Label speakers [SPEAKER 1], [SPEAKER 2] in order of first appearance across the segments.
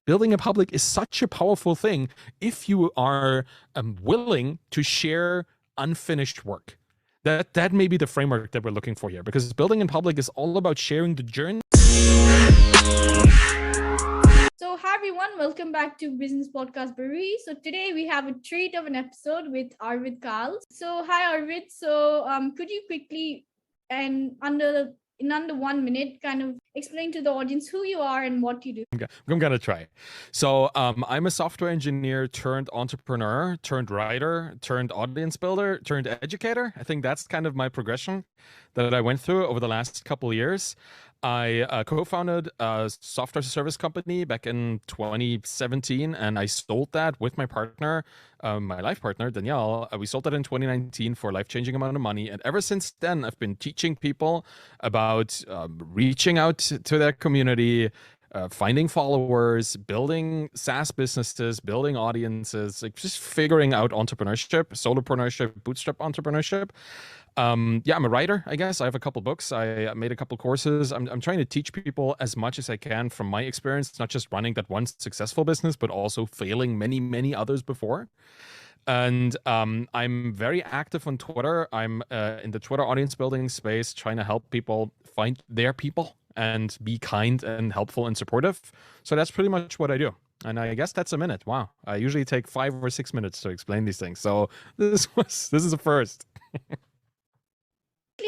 [SPEAKER 1] building in public is such a powerful thing if you are willing to share unfinished work. That may be the framework that we're looking for here, because building in public is all about sharing the journey.
[SPEAKER 2] So hi everyone, welcome back to Business Podcast by Roohi. So today we have a treat of an episode with Arvid Kahl. So hi Arvid. So could you quickly and under 1 minute kind of explain to the audience who you are and what you do?
[SPEAKER 1] I'm gonna try. So I'm a software engineer turned entrepreneur, turned writer, turned audience builder, turned educator. I think that's kind of my progression that I went through over the last couple of years. I co-founded a software service company back in 2017, and I sold that with my partner, my life partner, Danielle. We sold that in 2019 for a life-changing amount of money. And ever since then, I've been teaching people about reaching out to their community, finding followers, building SaaS businesses, building audiences, like just figuring out entrepreneurship, solopreneurship, bootstrap entrepreneurship. Yeah, I'm a writer, I guess. I have a couple books. I made a couple courses. I'm trying to teach people as much as I can from my experience, not just running that one successful business, but also failing many, many others before. And I'm very active on Twitter. I'm in the Twitter audience building space, trying to help people find their people and be kind and helpful and supportive. So that's pretty much what I do. And I guess that's a minute. Wow. I usually take 5 or 6 minutes to explain these things. So this is a first.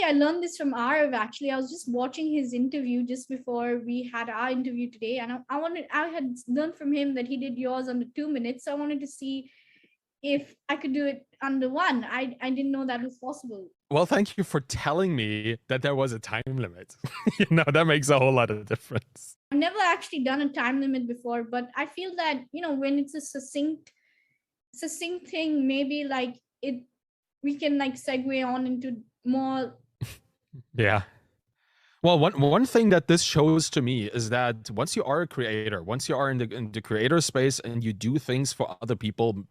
[SPEAKER 2] I learned this from Arv. Actually, I was just watching his interview just before we had our interview today, and I had learned from him that he did yours under 2 minutes. So I wanted to see if I could do it under one. I didn't know that was possible.
[SPEAKER 1] Well, thank you for telling me that there was a time limit. That makes a whole lot of difference.
[SPEAKER 2] I've never actually done a time limit before, but I feel that when it's a succinct thing, maybe like we can like segue on into more.
[SPEAKER 1] Yeah. Well, one thing that this shows to me is that once you are a creator, once you are in the creator space and you do things for other people,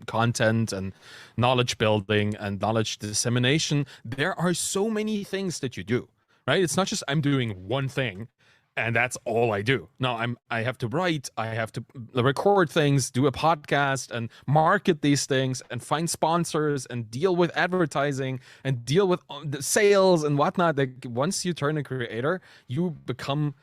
[SPEAKER 1] content and knowledge building and knowledge dissemination, there are so many things that you do, right? It's not just I'm doing one thing and that's all I do. No, I have to write, I have to record things, do a podcast and market these things and find sponsors and deal with advertising and deal with the sales and whatnot. Like once you turn a creator, you become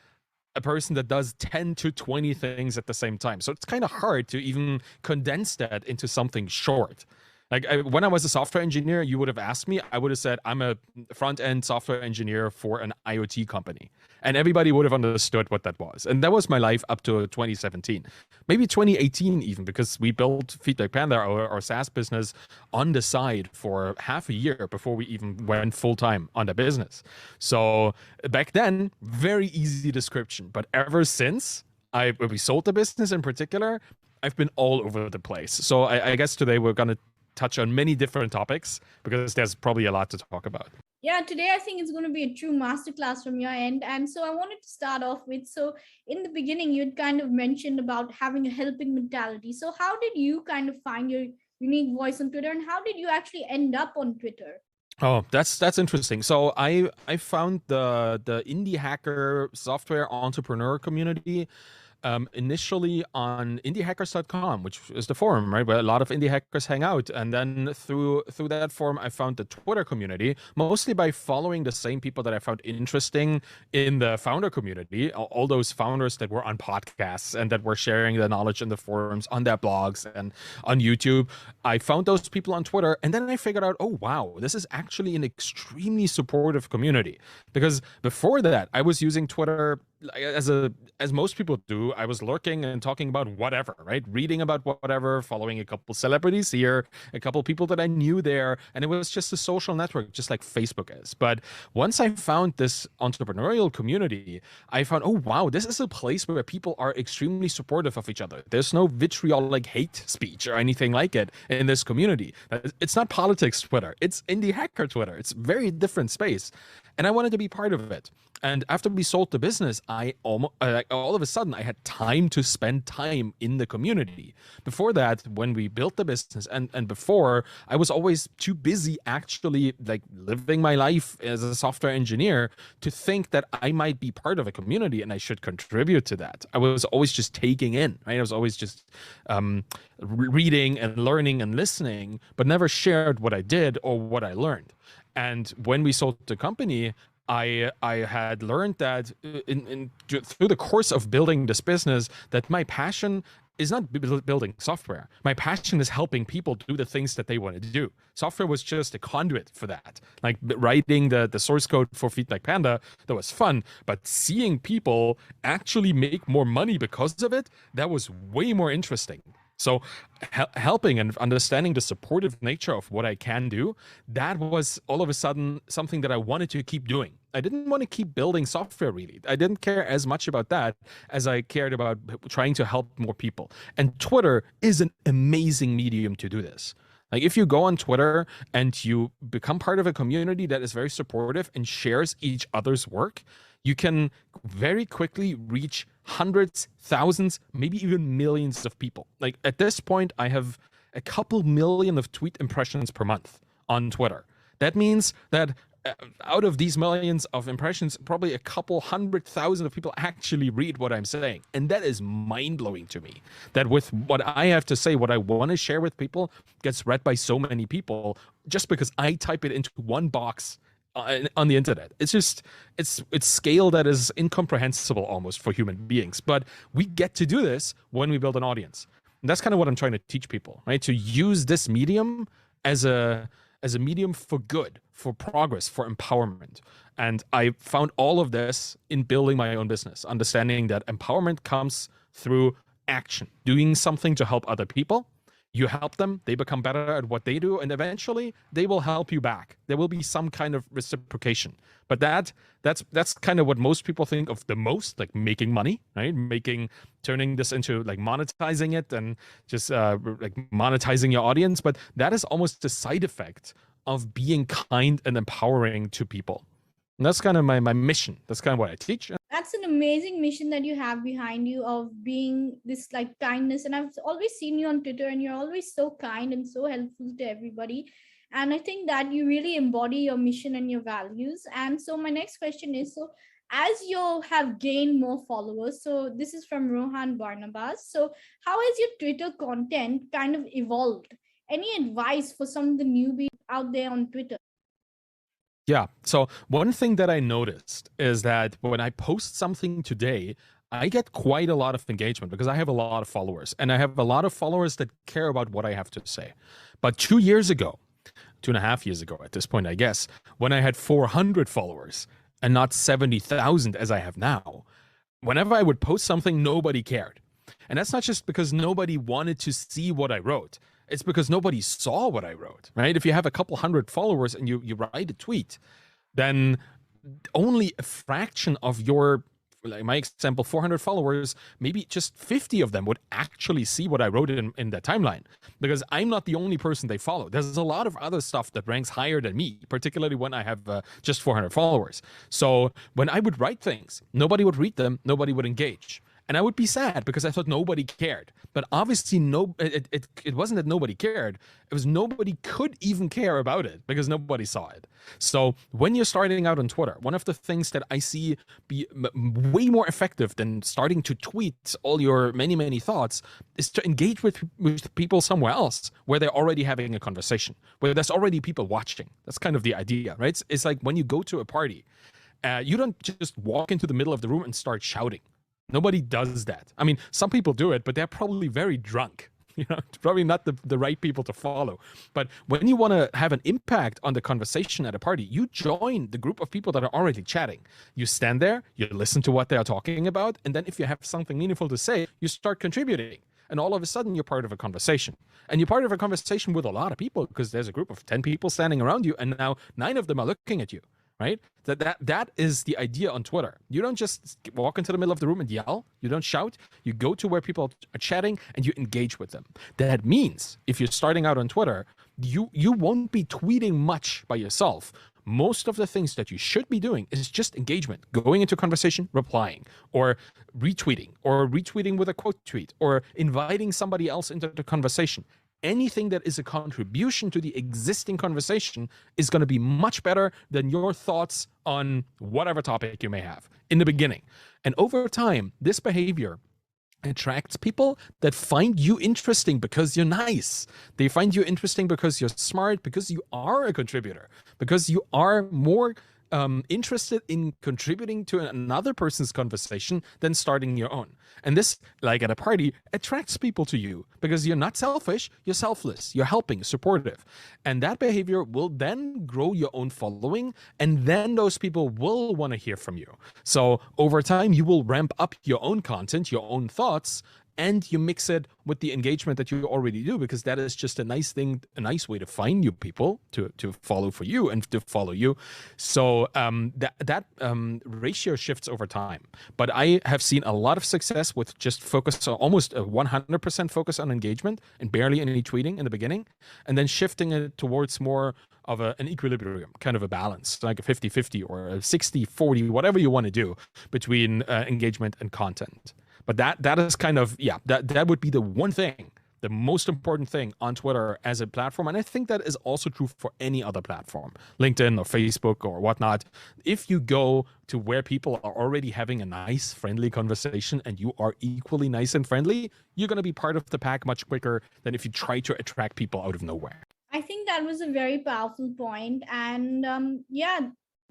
[SPEAKER 1] a person that does 10 to 20 things at the same time. So it's kind of hard to even condense that into something short. Like when I was a software engineer, you would have asked me, I would have said, I'm a front-end software engineer for an IoT company. And everybody would have understood what that was. And that was my life up to 2017, maybe 2018 even, because we built Feedback Panda, our SaaS business, on the side for half a year before we even went full-time on the business. So back then, very easy description. But ever since we sold the business in particular, I've been all over the place. So I guess today we're going to touch on many different topics because there's probably a lot to talk about.
[SPEAKER 2] Yeah, today I think it's going to be a true masterclass from your end. And so I wanted to start off with, so in the beginning, you'd kind of mentioned about having a helping mentality. So how did you kind of find your unique voice on Twitter, and how did you actually end up on Twitter?
[SPEAKER 1] Oh, that's interesting. So I found the indie hacker software entrepreneur community initially on indiehackers.com, which is the forum, right, where a lot of indie hackers hang out. And then through that forum, I found the Twitter community, mostly by following the same people that I found interesting in the founder community, all those founders that were on podcasts and that were sharing the knowledge in the forums, on their blogs and on YouTube. I found those people on Twitter, and then I figured out, oh, wow, this is actually an extremely supportive community. Because before that, I was using Twitter as most people do. I was lurking and talking about whatever, right? Reading about whatever, following a couple celebrities here, a couple people that I knew there, and it was just a social network, just like Facebook is. But once I found this entrepreneurial community, I found, oh wow, this is a place where people are extremely supportive of each other. There's no vitriolic hate speech or anything like it in this community. It's not politics Twitter, it's indie hacker Twitter. It's a very different space. And I wanted to be part of it. And after we sold the business, I almost all of a sudden I had time to spend time in the community. Before that, when we built the business and before, I was always too busy actually like living my life as a software engineer to think that I might be part of a community and I should contribute to that. I was always just taking in, right? I was always just reading and learning and listening, but never shared what I did or what I learned. And when we sold the company, I had learned that through the course of building this business, that my passion is not building software. My passion is helping people do the things that they want to do. Software was just a conduit for that. Like writing the source code for Feed Like Panda, that was fun. But seeing people actually make more money because of it, that was way more interesting. So helping and understanding the supportive nature of what I can do, that was all of a sudden something that I wanted to keep doing. I didn't want to keep building software, really. I didn't care as much about that as I cared about trying to help more people. And Twitter is an amazing medium to do this. Like if you go on Twitter and you become part of a community that is very supportive and shares each other's work, you can very quickly reach hundreds, thousands, maybe even millions of people. Like at this point, I have a couple million of tweet impressions per month on Twitter. That means that out of these millions of impressions, probably a couple 100,000 of people actually read what I'm saying. And that is mind-blowing to me, that with what I have to say, what I want to share with people gets read by so many people just because I type it into one box on the internet. It's just, it's scale that is incomprehensible almost for human beings. But we get to do this when we build an audience. And that's kind of what I'm trying to teach people, right? To use this medium as a medium for good, for progress, for empowerment. And I found all of this in building my own business, understanding that empowerment comes through action, doing something to help other people. You help them, they become better at what they do, and eventually they will help you back. There will be some kind of reciprocation. But that's kind of what most people think of the most, like making money, right? Turning this into like monetizing it and just like monetizing your audience. But that is almost a side effect of being kind and empowering to people. And that's kind of my mission. That's kind of what I teach.
[SPEAKER 2] That's an amazing mission that you have behind you of being this like kindness. And I've always seen you on Twitter and you're always so kind and so helpful to everybody. And I think that you really embody your mission and your values. And so my next question is, so as you have gained more followers, so this is from Rohan Barnabas. So how has your Twitter content kind of evolved? Any advice for some of the newbies out there on Twitter?
[SPEAKER 1] Yeah. So one thing that I noticed is that when I post something today, I get quite a lot of engagement because I have a lot of followers and I have a lot of followers that care about what I have to say. But 2 years ago, 2.5 years ago at this point, I guess, when I had 400 followers and not 70,000 as I have now, whenever I would post something, nobody cared. And that's not just because nobody wanted to see what I wrote. It's because nobody saw what I wrote, right? If you have a couple hundred followers and you write a tweet, then only a fraction of your, like my example, 400 followers, maybe just 50 of them would actually see what I wrote in that timeline, because I'm not the only person they follow. There's a lot of other stuff that ranks higher than me, particularly when I have just 400 followers. So when I would write things, nobody would read them, nobody would engage. And I would be sad because I thought nobody cared. But obviously, it wasn't that nobody cared. It was nobody could even care about it because nobody saw it. So when you're starting out on Twitter, one of the things that I see be way more effective than starting to tweet all your many, many thoughts is to engage with people somewhere else where they're already having a conversation, where there's already people watching. That's kind of the idea, right? It's like when you go to a party, you don't just walk into the middle of the room and start shouting. Nobody does that. I mean, some people do it, but they're probably very drunk. You know, it's probably not the right people to follow. But when you want to have an impact on the conversation at a party, you join the group of people that are already chatting. You stand there, you listen to what they are talking about, and then if you have something meaningful to say, you start contributing. And all of a sudden, you're part of a conversation. And you're part of a conversation with a lot of people because there's a group of 10 people standing around you, and now 9 of them are looking at you. Right? That is the idea on Twitter. You don't just walk into the middle of the room and yell. You don't shout. You go to where people are chatting and you engage with them. That means if you're starting out on Twitter, you won't be tweeting much by yourself, most of the things that you should be doing is just engagement, going into conversation, replying, or retweeting with a quote tweet, or inviting somebody else into the conversation. Anything that is a contribution to the existing conversation is going to be much better than your thoughts on whatever topic you may have in the beginning. And over time, this behavior attracts people that find you interesting because you're nice. They find you interesting because you're smart, because you are a contributor, because you are more interested in contributing to another person's conversation than starting your own. And this, like at a party, attracts people to you because you're not selfish, you're selfless, you're helping, supportive. And that behavior will then grow your own following, and then those people will want to hear from you. So over time, you will ramp up your own content, your own thoughts, and you mix it with the engagement that you already do, because that is just a nice thing, a nice way to find new people to follow for you and to follow you. So that ratio shifts over time. But I have seen a lot of success with just focus on almost a 100% focus on engagement and barely any tweeting in the beginning, and then shifting it towards more of an equilibrium, kind of a balance, like a 50-50 or a 60-40, whatever you want to do between engagement and content. But that is kind of, that would be the one thing, the most important thing on Twitter as a platform. And I think that is also true for any other platform, LinkedIn or Facebook or whatnot. If you go to where people are already having a nice, friendly conversation and you are equally nice and friendly, you're going to be part of the pack much quicker than if you try to attract people out of nowhere.
[SPEAKER 2] I think that was a very powerful point. And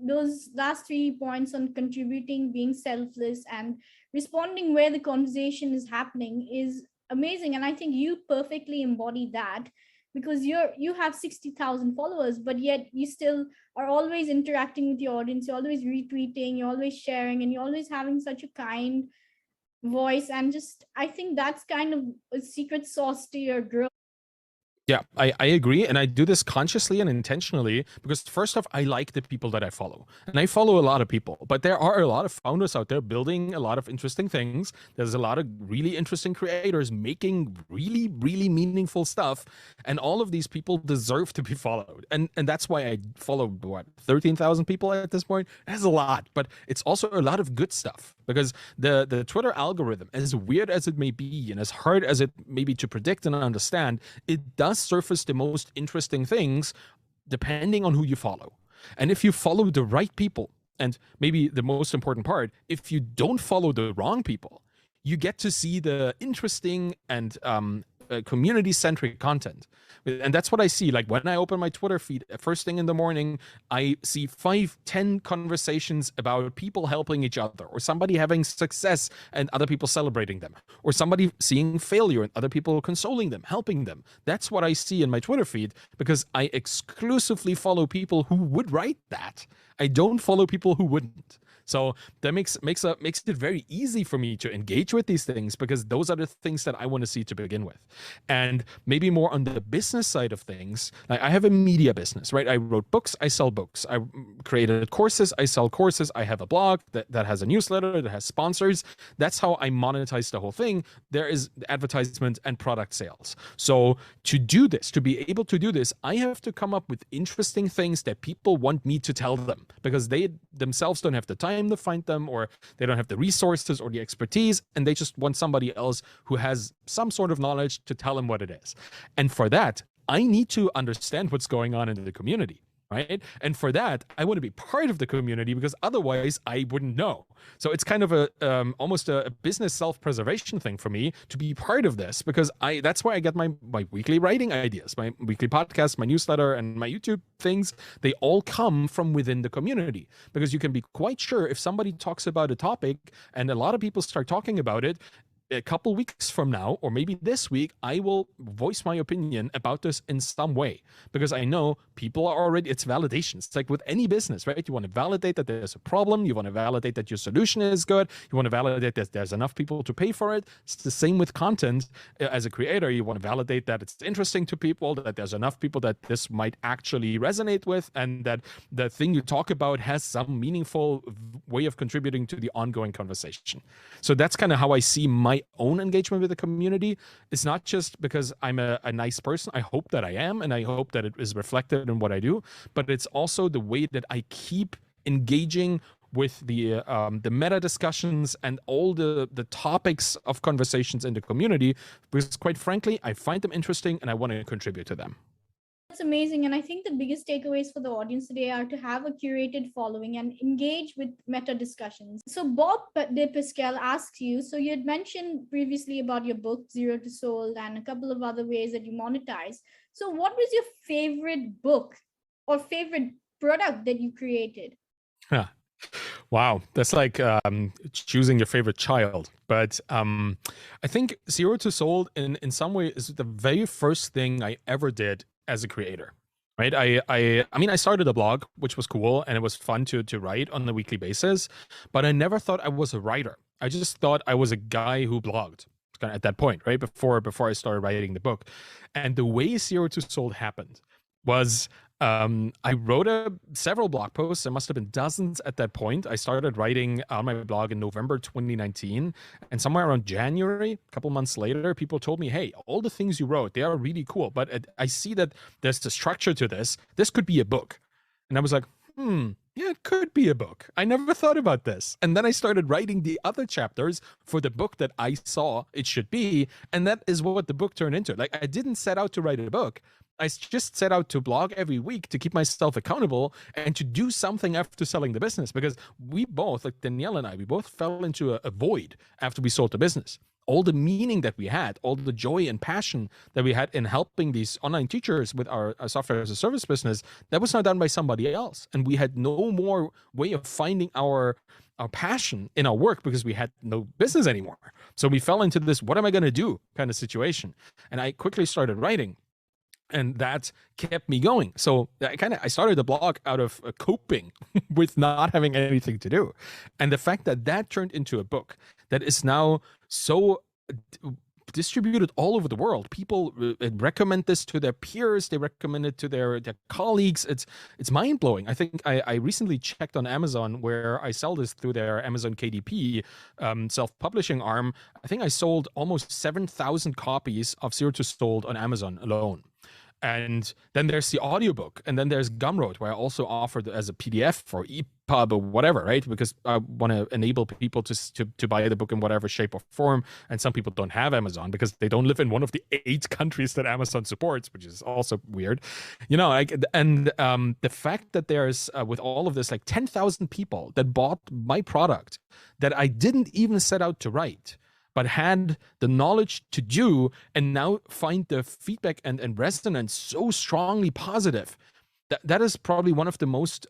[SPEAKER 2] those last 3 points on contributing, being selfless, and responding where the conversation is happening is amazing. And I think you perfectly embody that, because you have 60,000 followers, but yet you still are always interacting with your audience. You're always retweeting, you're always sharing, and you're always having such a kind voice. And just, I think that's kind of a secret sauce to your growth.
[SPEAKER 1] Yeah, I agree. And I do this consciously and intentionally because, first off, I like the people that I follow. And I follow a lot of people, but there are a lot of founders out there building a lot of interesting things. There's a lot of really interesting creators making really, really meaningful stuff. And all of these people deserve to be followed. And that's why I follow, 13,000 people at this point? That's a lot, but it's also a lot of good stuff, because the Twitter algorithm, as weird as it may be and as hard as it may be to predict and understand, it does surface the most interesting things depending on who you follow. And if you follow the right people, and maybe the most important part, if you don't follow the wrong people, you get to see the interesting and community-centric content. And that's what I see. Like when I open my Twitter feed first thing in the morning, I see 5-10 conversations about people helping each other, or somebody having success and other people celebrating them, or somebody seeing failure and other people consoling them, helping them. That's what I see in my Twitter feed, because I exclusively follow people who would write that. I don't follow people who wouldn't. So that makes it very easy for me to engage with these things, because those are the things that I want to see to begin with. And maybe more on the business side of things, like I have a media business, right? I wrote books, I sell books. I created courses, I sell courses. I have a blog that has a newsletter, that has sponsors. That's how I monetize the whole thing. There is advertisement and product sales. So to do this, to be able to do this, I have to come up with interesting things that people want me to tell them, because they themselves don't have the time to find them, or they don't have the resources or the expertise, and they just want somebody else who has some sort of knowledge to tell them what it is. And for that, I need to understand what's going on in the community, right? And for that, I want to be part of the community, because otherwise I wouldn't know. So it's kind of a almost a business self-preservation thing for me to be part of this, because that's where I get my weekly writing ideas, my weekly podcast, my newsletter, and my YouTube things. They all come from within the community, because you can be quite sure if somebody talks about a topic and a lot of people start talking about it, a couple weeks from now, or maybe this week, I will voice my opinion about this in some way, because I know people are already, it's validation. It's like with any business, right? You want to validate that there's a problem. You want to validate that your solution is good. You want to validate that there's enough people to pay for it. It's the same with content. As a creator, you want to validate that it's interesting to people, that there's enough people that this might actually resonate with, and that the thing you talk about has some meaningful way of contributing to the ongoing conversation. So that's kind of how I see my my own engagement with the community is not just because I'm a nice person. I hope that I am, and I hope that it is reflected in what I do, but it's also the way that I keep engaging with the meta discussions and all the topics of conversations in the community, because quite frankly, I find them interesting and I want to contribute to them.
[SPEAKER 2] That's amazing. And I think the biggest takeaways for the audience today are to have a curated following and engage with meta discussions. So Bob De Pascal asks you, so you had mentioned previously about your book, Zero to Sold, and a couple of other ways that you monetize. So what was your favorite book or favorite product that you created?
[SPEAKER 1] Huh. Wow, that's like choosing your favorite child. But I think Zero to Sold in some way is the very first thing I ever did as a creator. Right? I mean, I started a blog, which was cool, and it was fun to write on a weekly basis, but I never thought I was a writer. I just thought I was a guy who blogged kind of at that point, right? Before I started writing the book. And the way Zero to Sold happened was I wrote several blog posts. There must have been dozens at that point. I started writing on my blog in November 2019, and somewhere around January, a couple months later, people told me, "Hey, all the things you wrote, they are really cool, but I see that there's the structure to this. This could be a book." And I was like, yeah, it could be a book. I never thought about this. And then I started writing the other chapters for the book that I saw it should be, and that is what the book turned into. Like, I didn't set out to write a book. I just set out to blog every week to keep myself accountable and to do something after selling the business, because we both, like Danielle and I, we both fell into a void after we sold the business. All the meaning that we had, all the joy and passion that we had in helping these online teachers with our software as a service business, that was not done by somebody else. And we had no more way of finding our passion in our work because we had no business anymore. So we fell into this, what am I going to do kind of situation. And I quickly started writing. And that kept me going. So I started the blog out of coping with not having anything to do. And the fact that that turned into a book that is now so distributed all over the world. People recommend this to their peers. They recommend it to their colleagues. It's mind-blowing. I think I recently checked on Amazon, where I sell this through their Amazon KDP self-publishing arm. I think I sold almost 7,000 copies of Zero to Sold on Amazon alone. And then there's the audiobook, and then there's Gumroad, where I also offer as a PDF or EPUB or whatever, right? Because I want to enable people to buy the book in whatever shape or form. And some people don't have Amazon because they don't live in one of the 8 countries that Amazon supports, which is also weird, the fact that there's with all of this, like 10,000 people that bought my product that I didn't even set out to write, but had the knowledge to do, and now find the feedback and resonance so strongly positive. That is probably one of the most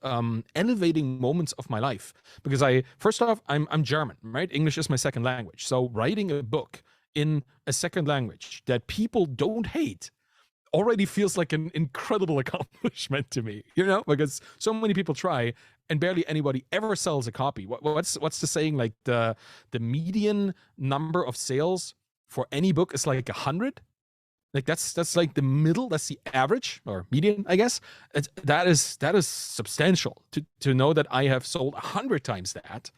[SPEAKER 1] elevating moments of my life, because first off, I'm German, right? English is my second language. So writing a book in a second language that people don't hate already feels like an incredible accomplishment to me, because so many people try and barely anybody ever sells a copy. What's the saying? Like the median number of sales for any book is like 100. Like that's like the middle. That's the average or median, I guess. That is substantial to know that I have sold 100 times that.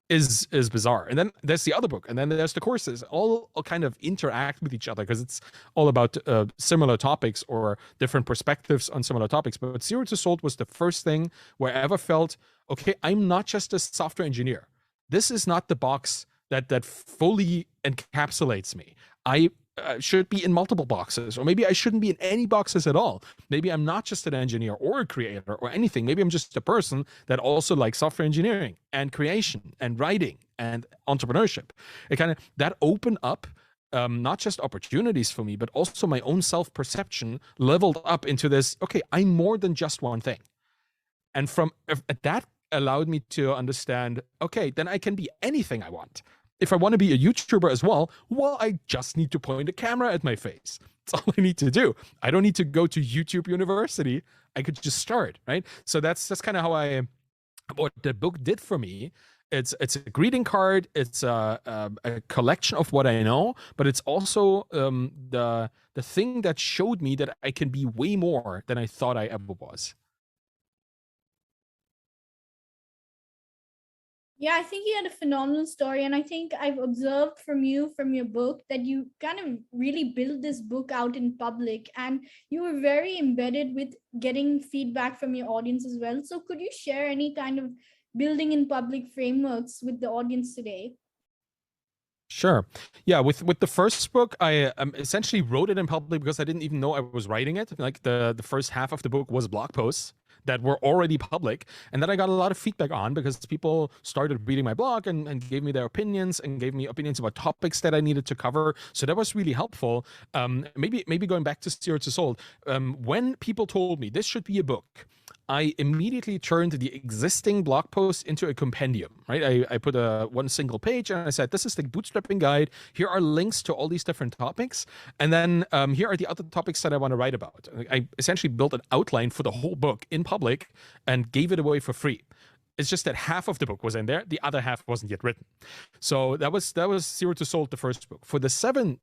[SPEAKER 1] Is bizarre. And then there's the other book, and then there's the courses. All kind of interact with each other because it's all about similar topics or different perspectives on similar topics. But Zero to Sold was the first thing where I ever felt, okay, I'm not just a software engineer. This is not the box that fully encapsulates me. I should be in multiple boxes, or maybe I shouldn't be in any boxes at all. Maybe I'm not just an engineer or a creator or anything. Maybe I'm just a person that also likes software engineering and creation and writing and entrepreneurship. It that opened up not just opportunities for me, but also my own self-perception leveled up into this, okay, I'm more than just one thing. And that allowed me to understand, okay, then I can be anything I want. If I want to be a YouTuber as well, I just need to point a camera at my face. That's all I need to do. I don't need to go to YouTube University. I could just start, right? So that's kind of what the book did for me. It's a greeting card. It's a collection of what I know, but it's also the thing that showed me that I can be way more than I thought I ever was.
[SPEAKER 2] Yeah, I think you had a phenomenal story. And I think I've observed from you, from your book, that you kind of really built this book out in public, and you were very embedded with getting feedback from your audience as well. So, could you share any kind of building in public frameworks with the audience today?
[SPEAKER 1] Sure. Yeah, with the first book, I essentially wrote it in public because I didn't even know I was writing it. Like the first half of the book was blog posts that were already public, and that I got a lot of feedback on because people started reading my blog and gave me their opinions and gave me opinions about topics that I needed to cover. So that was really helpful. Maybe going back to CO2 Sold, when people told me this should be a book, I immediately turned the existing blog post into a compendium, right? I put one single page and I said, this is the bootstrapping guide. Here are links to all these different topics. And then here are the other topics that I want to write about. I essentially built an outline for the whole book in public and gave it away for free. It's just that half of the book was in there, the other half wasn't yet written. So that was CO2 Sold, the first book. For the second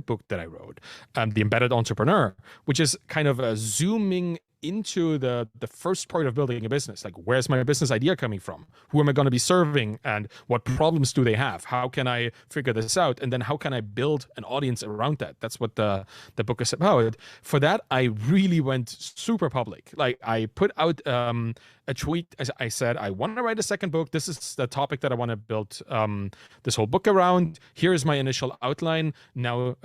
[SPEAKER 1] book that I wrote, The Embedded Entrepreneur, which is kind of zooming into the first part of building a business. Like, where's my business idea coming from? Who am I going to be serving? And what problems do they have? How can I figure this out? And then how can I build an audience around that? That's what the book is about. For that, I really went super public. Like, I put out a tweet. I said, I want to write a second book. This is the topic that I want to build this whole book around. Here's my initial outline. Now,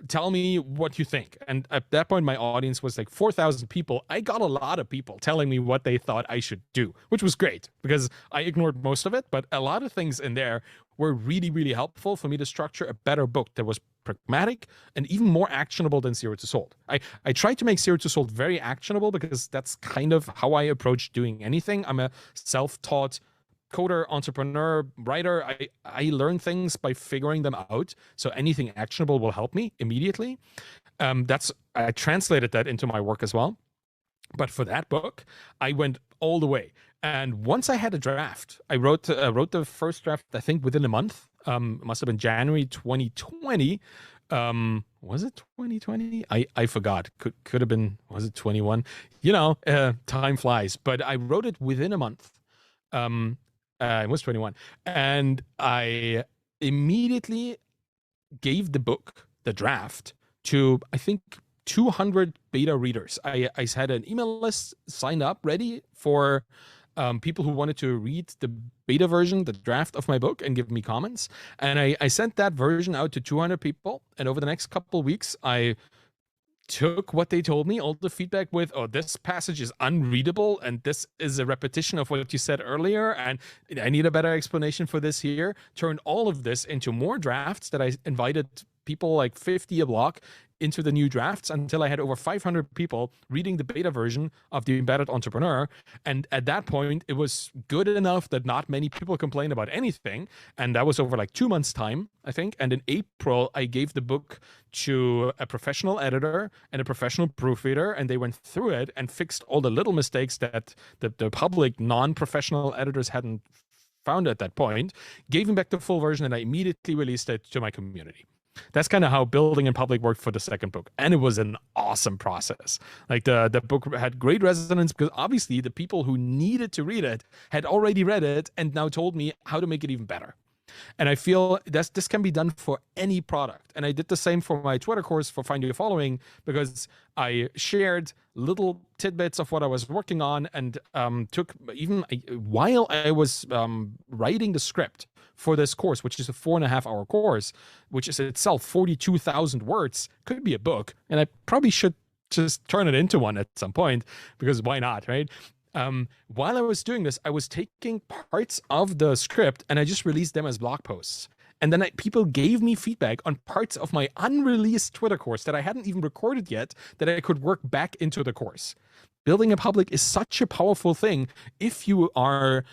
[SPEAKER 1] tell me what you think. And at that point, my audience was like 4,000 people. I got a lot of people telling me what they thought I should do, which was great because I ignored most of it. But a lot of things in there were really, really helpful for me to structure a better book that was pragmatic and even more actionable than CO2 Sold. I tried to make CO2 Sold very actionable because that's kind of how I approach doing anything. I'm a self-taught coder, entrepreneur, writer. I learn things by figuring them out. So anything actionable will help me immediately. I translated that into my work as well. But for that book, I went all the way. And once I had a draft, I wrote the first draft, I think, within a month. It must have been January 2020. Was it 2020? I forgot. Could have been, was it 21? Time flies. But I wrote it within a month. It was 21. And I immediately gave the book, the draft, to, I think, 200 beta readers. I had an email list signed up ready for people who wanted to read the beta version, the draft of my book, and give me comments. And I sent that version out to 200 people. And over the next couple of weeks, I took what they told me, all the feedback with, oh, this passage is unreadable, and this is a repetition of what you said earlier, and I need a better explanation for this here. Turned all of this into more drafts that I invited people, like 50 a block, into the new drafts until I had over 500 people reading the beta version of The Embedded Entrepreneur. And at that point, it was good enough that not many people complained about anything. And that was over like 2 months' time, I think. And in April, I gave the book to a professional editor and a professional proofreader, and they went through it and fixed all the little mistakes that the public non-professional editors hadn't found at that point, gave him back the full version, and I immediately released it to my community. That's kind of how building in public worked for the second book. And it was an awesome process. Like the book had great resonance because obviously the people who needed to read it had already read it and now told me how to make it even better. And I feel this can be done for any product. And I did the same for my Twitter course for Find Your Following, because I shared little tidbits of what I was working on, and took even while I was writing the script for this course, which is a 4.5-hour course, which is itself 42,000 words, could be a book. And I probably should just turn it into one at some point, because why not, right? While I was doing this, I was taking parts of the script and I just released them as blog posts. And then people gave me feedback on parts of my unreleased Twitter course that I hadn't even recorded yet that I could work back into the course. Building in public is such a powerful thing if you are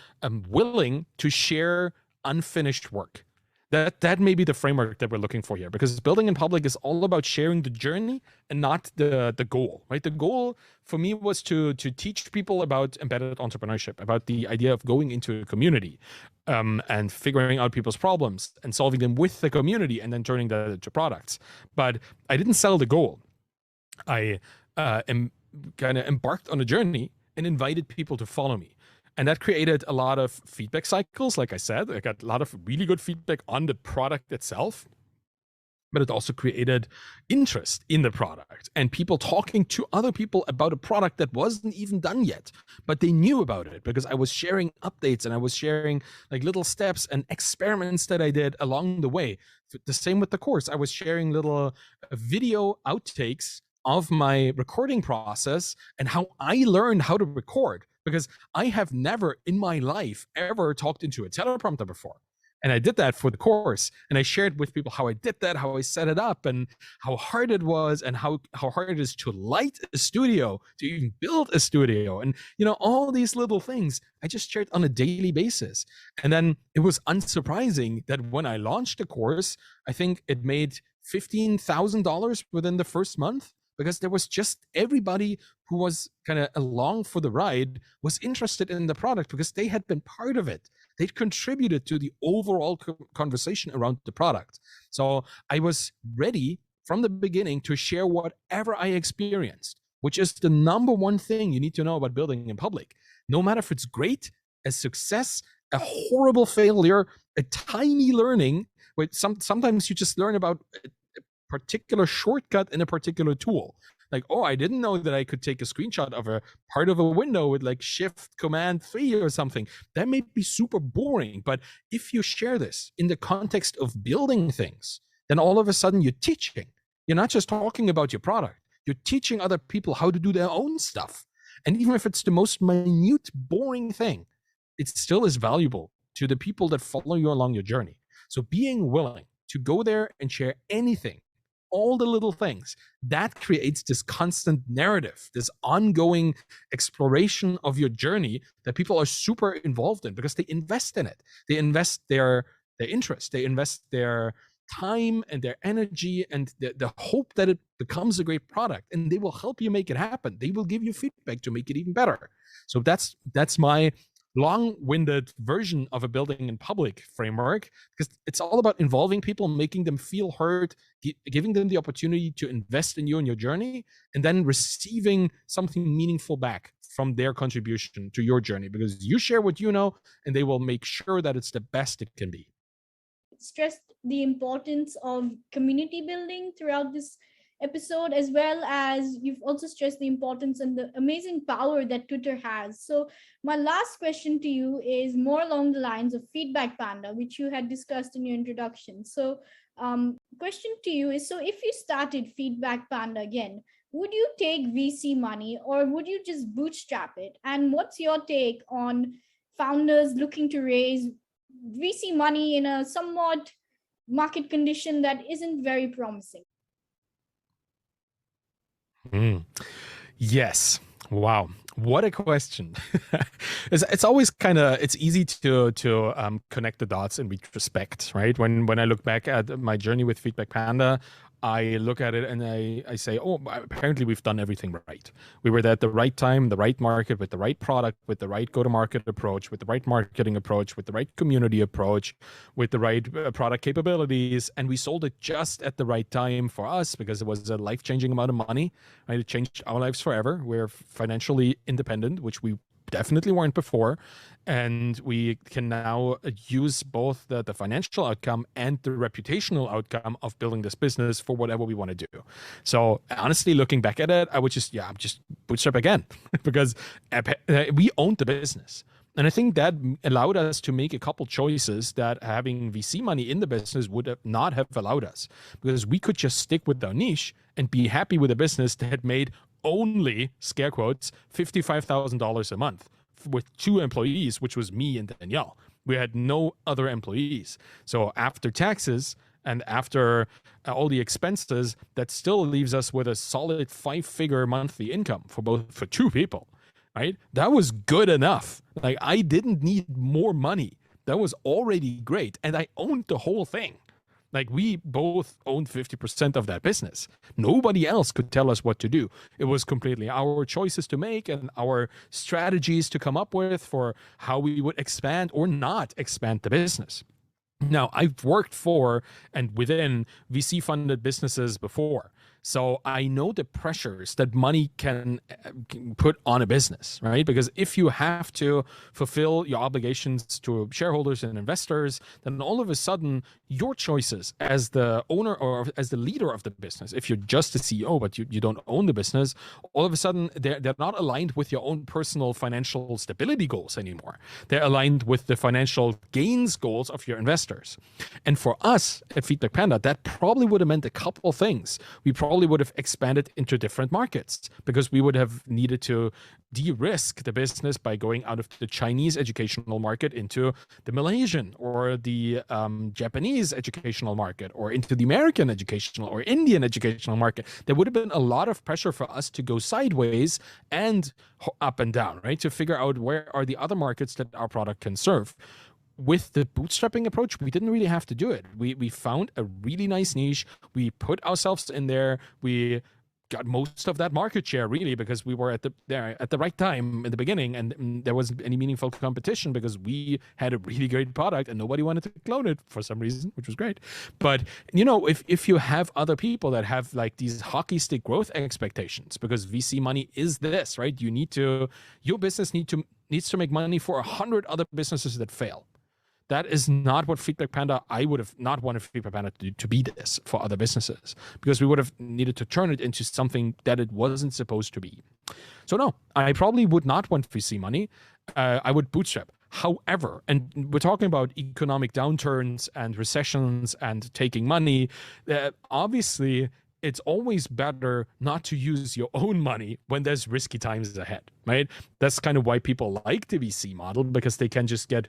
[SPEAKER 1] willing to share unfinished work. That may be the framework that we're looking for here, because building in public is all about sharing the journey and not the goal, right? The goal for me was to teach people about embedded entrepreneurship, about the idea of going into a community, and figuring out people's problems and solving them with the community and then turning that into products. But I didn't sell the goal. I kind of embarked on a journey and invited people to follow me. And that created a lot of feedback cycles. Like I said, I got a lot of really good feedback on the product itself, but it also created interest in the product and people talking to other people about a product that wasn't even done yet, but they knew about it because I was sharing updates and I was sharing like little steps and experiments that I did along the way. The same with the course. I was sharing little video outtakes of my recording process and how I learned how to record, because I have never in my life ever talked into a teleprompter before. And I did that for the course, and I shared with people how I did that, how I set it up, and how hard it was, and how hard it is to light a studio, to even build a studio, and all these little things I just shared on a daily basis. And then it was unsurprising that when I launched the course, I think it made $15,000 within the first month, because there was just everybody who was kind of along for the ride was interested in the product because they had been part of it. They'd contributed to the overall conversation around the product. So I was ready from the beginning to share whatever I experienced, which is the number one thing you need to know about building in public. No matter if it's great, a success, a horrible failure, a tiny learning, where sometimes you just learn about particular shortcut in a particular tool. Like, oh, I didn't know that I could take a screenshot of a part of a window with like Shift Command 3 or something. That may be super boring, but if you share this in the context of building things, then all of a sudden you're teaching. You're not just talking about your product. You're teaching other people how to do their own stuff. And even if it's the most minute, boring thing, it still is valuable to the people that follow you along your journey. So being willing to go there and share anything, all the little things, that creates this constant narrative, this ongoing exploration of your journey that people are super involved in because they invest in it. They invest their interest, they invest their time and their energy and the hope that it becomes a great product, and they will help you make it happen. They will give you feedback to make it even better. So that's my long-winded version of a building in public framework, because it's all about involving people, making them feel heard, giving them the opportunity to invest in you and your journey, and then receiving something meaningful back from their contribution to your journey, because you share what you know and they will make sure that it's the best it can be.
[SPEAKER 2] Stressed the importance of community building throughout this episode, as well as you've also stressed the importance and the amazing power that Twitter has. So my last question to you is more along the lines of Feedback Panda, which you had discussed in your introduction. So question to you is, so if you started Feedback Panda again, would you take VC money or would you just bootstrap it? And what's your take on founders looking to raise VC money in a somewhat market condition that isn't very promising?
[SPEAKER 1] Yes. Wow. What a question. It's always it's easy to connect the dots in retrospect, right? When I look back at my journey with Feedback Panda, I look at it and I say, oh, apparently we've done everything right. We were there at the right time, the right market, with the right product, with the right go-to-market approach, with the right marketing approach, with the right community approach, with the right product capabilities. And we sold it just at the right time for us because it was a life-changing amount of money. Right? It changed our lives forever. We're financially independent, which we definitely weren't before, and we can now use both the financial outcome and the reputational outcome of building this business for whatever we want to do. So honestly, looking back at it, I would just bootstrap again because we owned the business. And I think that allowed us to make a couple choices that having VC money in the business would not have allowed us, because we could just stick with our niche and be happy with a business that had made only, scare quotes, $55,000 a month with 2 employees, which was me and Danielle. We had no other employees. So after taxes and after all the expenses, that still leaves us with a solid 5-figure monthly income for 2 people, right? That was good enough. Like, I didn't need more money. That was already great. And I owned the whole thing. Like, we both owned 50% of that business. Nobody else could tell us what to do. It was completely our choices to make and our strategies to come up with for how we would expand or not expand the business. Now, I've worked for and within VC-funded businesses before. So I know the pressures that money can put on a business, right? Because if you have to fulfill your obligations to shareholders and investors, then all of a sudden your choices as the owner or as the leader of the business, if you're just a CEO but you don't own the business, all of a sudden they're not aligned with your own personal financial stability goals anymore. They're aligned with the financial gains goals of your investors. And for us at Feedback Panda, that probably would have meant a couple things. We probably would have expanded into different markets because we would have needed to de-risk the business by going out of the Chinese educational market into the Malaysian or the Japanese educational market, or into the American educational or Indian educational market. There would have been a lot of pressure for us to go sideways and up and down, right? To figure out where are the other markets that our product can serve. With the bootstrapping approach, we didn't really have to do it. We found a really nice niche. We put ourselves in there. We got most of that market share, really, because we were there at the right time in the beginning, and there wasn't any meaningful competition because we had a really great product and nobody wanted to clone it for some reason, which was great. But if you have other people that have like these hockey stick growth expectations, because VC money is this, right? Your business needs to make money for 100 other businesses that fail. That is not what Feedback Panda, I would have not wanted Feedback Panda to be this for other businesses, because we would have needed to turn it into something that it wasn't supposed to be. So no, I probably would not want VC money. I would bootstrap. However, and we're talking about economic downturns and recessions and taking money, obviously it's always better not to use your own money when there's risky times ahead, right? That's kind of why people like the VC model, because they can just get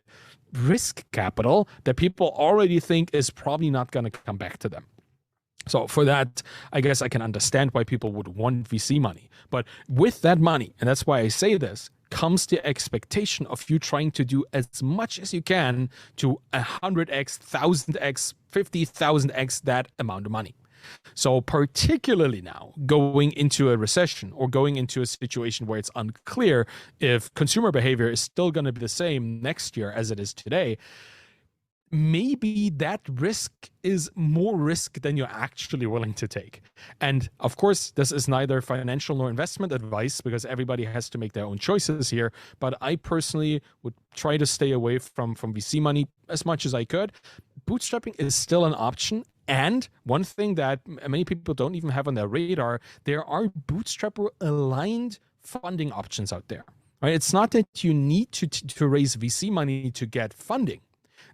[SPEAKER 1] risk capital that people already think is probably not going to come back to them. So for that, I guess I can understand why people would want VC money. But with that money, and that's why I say this, comes the expectation of you trying to do as much as you can to 100x, 1000x, 50,000x that amount of money. So particularly now, going into a recession or going into a situation where it's unclear if consumer behavior is still going to be the same next year as it is today, maybe that risk is more risk than you're actually willing to take. And of course, this is neither financial nor investment advice, because everybody has to make their own choices here. But I personally would try to stay away from VC money as much as I could. Bootstrapping is still an option. And one thing that many people don't even have on their radar, there are bootstrapper-aligned funding options out there. Right? It's not that you need to raise VC money to get funding.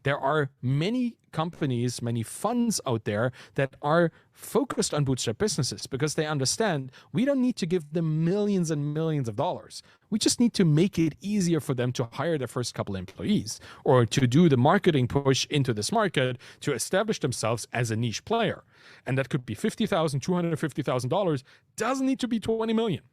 [SPEAKER 1] There are many companies, many funds out there that are focused on bootstrap businesses because they understand we don't need to give them millions and millions of dollars. We just need to make it easier for them to hire their first couple employees, or to do the marketing push into this market to establish themselves as a niche player. And that could be $50,000, $250,000, doesn't need to be 20 million.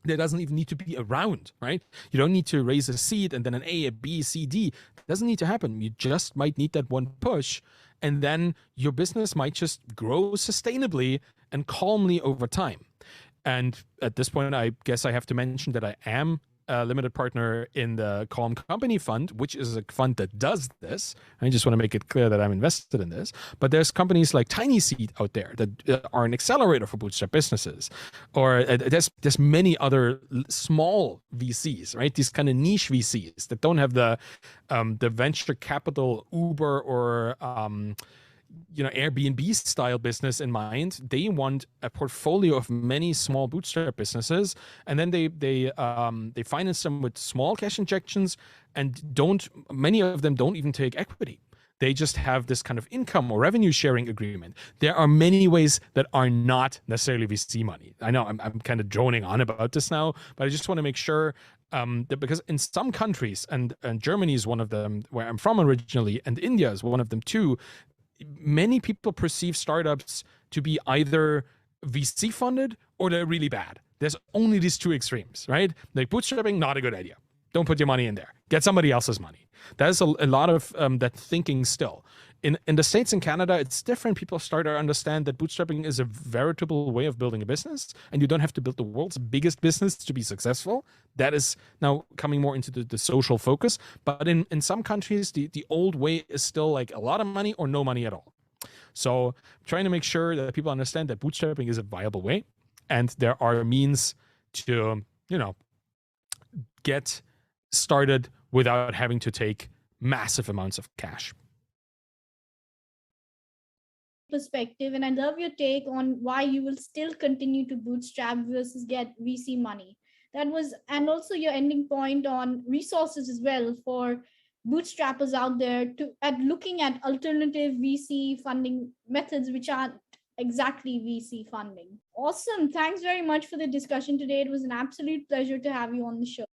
[SPEAKER 1] There doesn't even need to be around, right? You don't need to raise a seed and then an A, a B, C, D. It doesn't need to happen. You just might need that one push, and then your business might just grow sustainably and calmly over time. And at this point, I guess I have to mention that I am a limited partner in the Calm Company Fund, which is a fund that does this. I just want to make it clear that I'm invested in this. But there's companies like Tiny Seed out there that are an accelerator for bootstrap businesses, or there's many other small VCs, right? These kind of niche VCs that don't have the venture capital Uber or Airbnb style business in mind. They want a portfolio of many small bootstrap businesses, and then they finance them with small cash injections, and many of them don't even take equity. They just have this kind of income or revenue sharing agreement. There are many ways that are not necessarily VC money. I know I'm kind of droning on about this now, but I just want to make sure that, because in some countries, and Germany is one of them where I'm from originally, and India is one of them too, many people perceive startups to be either VC funded or they're really bad. There's only these two extremes, right? Like bootstrapping, not a good idea. Don't put your money in there. Get somebody else's money. There's a lot of that thinking still. In the States and Canada, it's different. People start to understand that bootstrapping is a veritable way of building a business, and you don't have to build the world's biggest business to be successful. That is now coming more into the social focus. But in some countries, the old way is still like a lot of money or no money at all. So trying to make sure that people understand that bootstrapping is a viable way, and there are means to, get started without having to take massive amounts of cash.
[SPEAKER 2] Perspective, and I love your take on why you will still continue to bootstrap versus get VC money. That was, and also your ending point on resources as well for bootstrappers out there to at looking at alternative VC funding methods which aren't exactly VC funding. Awesome. Thanks very much for the discussion today. It was an absolute pleasure to have you on the show.